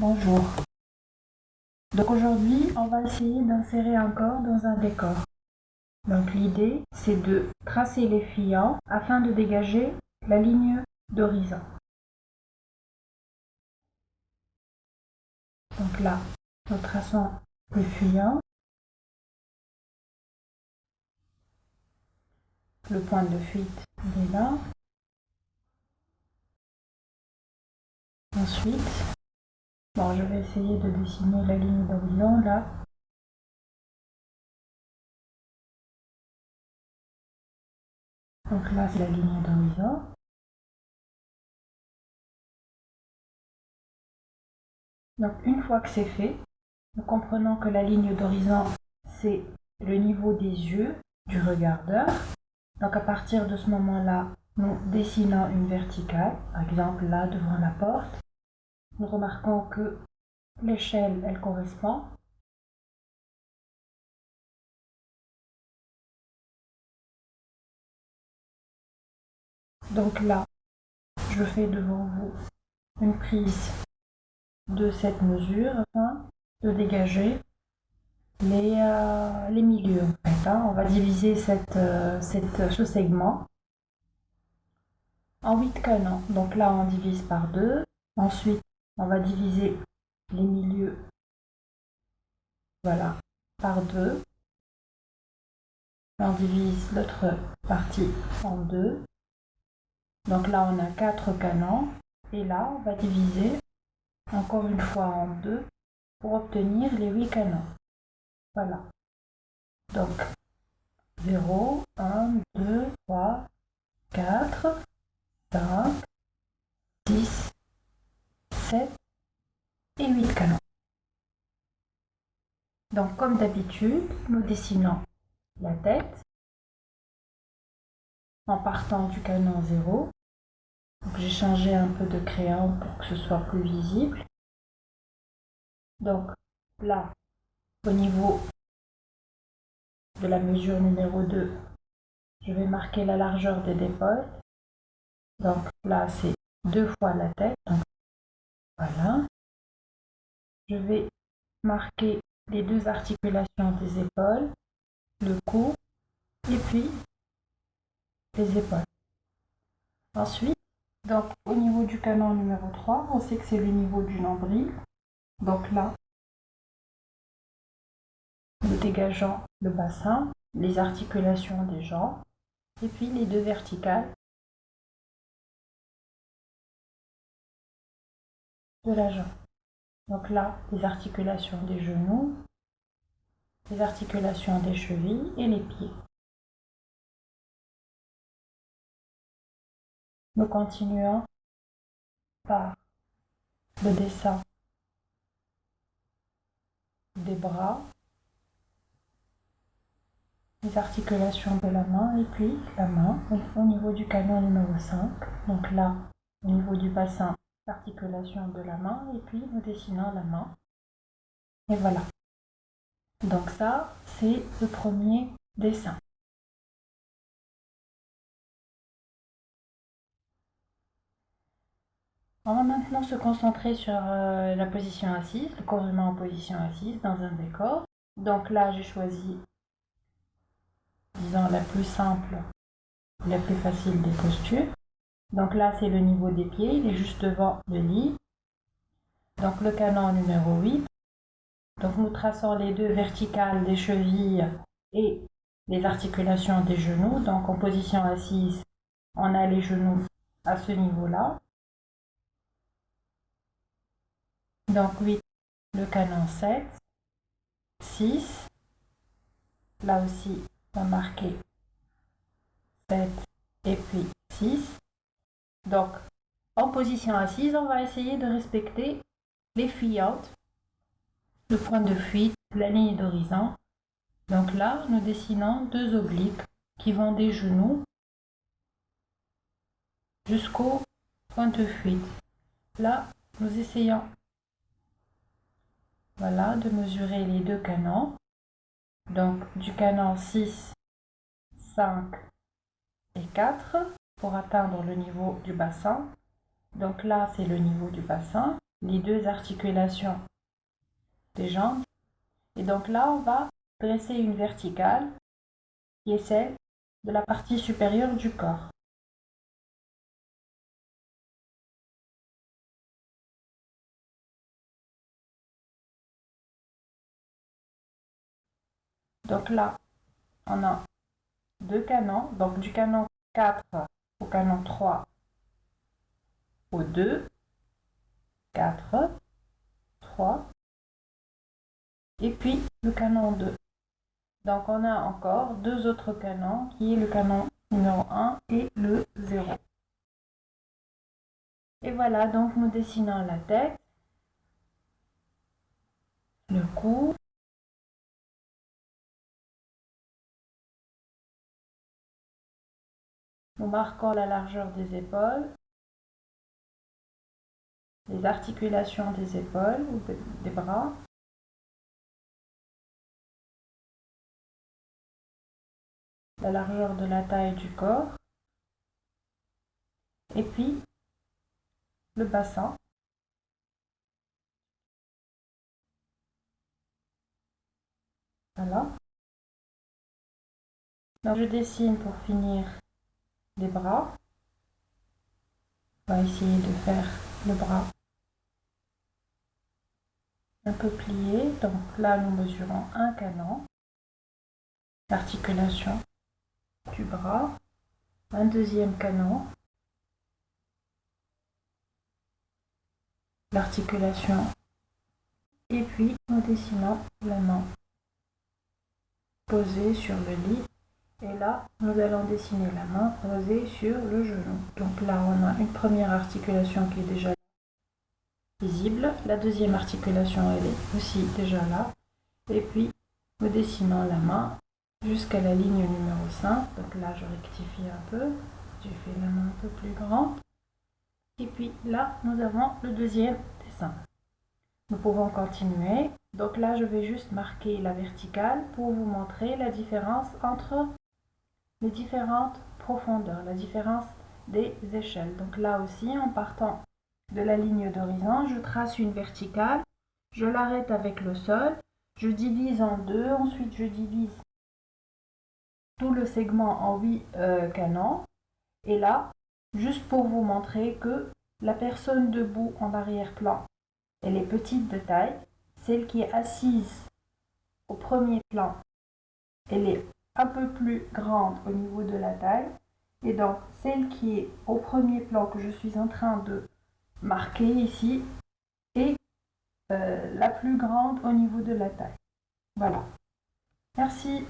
Bonjour. Donc aujourd'hui, on va essayer d'insérer un corps dans un décor. Donc l'idée, c'est de tracer les fuyants afin de dégager la ligne d'horizon. Donc là, nous traçons le fuyant, le point de fuite il est là. Ensuite, je vais essayer de dessiner la ligne d'horizon là. Donc là, c'est la ligne d'horizon. Donc une fois que c'est fait, nous comprenons que la ligne d'horizon, c'est le niveau des yeux du regardeur. Donc à partir de ce moment-là, nous dessinons une verticale, par exemple là devant la porte. Nous remarquons que l'échelle, elle correspond. Donc là, je fais devant vous une prise de cette mesure afin de dégager les milieux. En fait, on va diviser ce segment en 8 canons. Donc là, on divise par 2. Ensuite, on va diviser les milieux, voilà, par 2. On divise l'autre partie en 2. Donc là, on a 4 canons. Et là, on va diviser encore une fois en 2 pour obtenir les 8 canons. Voilà. Donc 0, 1, 2, 3, 4, 5, 6, 7 et 8 canons. Donc comme d'habitude, nous dessinons la tête en partant du canon 0. J'ai changé un peu de crayon pour que ce soit plus visible. Donc là, au niveau de la mesure numéro 2, je vais marquer la largeur des épaules. Donc là, c'est 2 fois la tête. Donc voilà. Je vais marquer les 2 articulations des épaules, le cou et puis les épaules. Ensuite, donc au niveau du canon numéro 3, on sait que c'est le niveau du nombril. Donc là, nous dégageons le bassin, les articulations des jambes et puis les 2 verticales de la jambe. Donc là, les articulations des genoux, les articulations des chevilles et les pieds. Nous continuons par le dessin des bras, les articulations de la main et puis la main au niveau du canon numéro 5. Donc là, au niveau du bassin, l'articulation de la main et puis nous dessinons la main. Et voilà. Donc ça, c'est le premier dessin. On va maintenant se concentrer sur la position assise, le corps humain en position assise dans un décor. Donc là, j'ai choisi, disons, la plus simple, la plus facile des postures. Donc là, c'est le niveau des pieds, il est juste devant le lit. Donc le canon numéro 8. Donc nous traçons les 2 verticales des chevilles et les articulations des genoux. Donc en position assise, on a les genoux à ce niveau-là. Donc 8, le canon 7, 6. Là aussi, on va marquer 7 et puis 6. Donc en position assise, on va essayer de respecter les fuyantes, le point de fuite, la ligne d'horizon. Donc là, nous dessinons 2 obliques qui vont des genoux jusqu'au point de fuite. Là, nous essayons, voilà, de mesurer les 2 canons. Donc du canon 6, 5 et 4 pour atteindre le niveau du bassin. Donc là, c'est le niveau du bassin. les deux articulations des jambes. Et donc là, on va dresser une verticale qui est celle de la partie supérieure du corps. Donc là, on a deux canons, donc du canon 4 au canon 3 au 2, 4, 3, et puis le canon 2. Donc on a encore deux autres canons qui est le canon numéro 1 et le 0. Et voilà, donc nous dessinons la tête, le cou, nous marquons la largeur des épaules, les articulations des épaules ou des bras, la largeur de la taille du corps, et puis le bassin. Voilà. Donc je dessine pour finir les bras. On va essayer de faire le bras un peu plié. Donc là, nous mesurons un canon, l'articulation du bras, un deuxième canon, l'articulation, et puis nous dessinons la main posée sur le lit. Et là, nous allons dessiner la main posée sur le genou. Donc là, on a une première articulation qui est déjà visible. La deuxième articulation, elle est aussi déjà là. Et puis, nous dessinons la main jusqu'à la ligne numéro 5. Donc là, je rectifie un peu. J'ai fait la main un peu plus grande. Et puis là, nous avons le deuxième dessin. Nous pouvons continuer. Donc là, je vais juste marquer la verticale pour vous montrer la différence entre les différentes profondeurs, la différence des échelles. Donc là aussi, en partant de la ligne d'horizon, je trace une verticale, je l'arrête avec le sol, je divise en deux, ensuite je divise tout le segment en 8 canons. Et là, juste pour vous montrer que la personne debout en arrière-plan, elle est petite de taille, celle qui est assise au premier plan, elle est un peu plus grande au niveau de la taille, et donc celle qui est au premier plan que je suis en train de marquer ici est la plus grande au niveau de la taille. Voilà. Merci.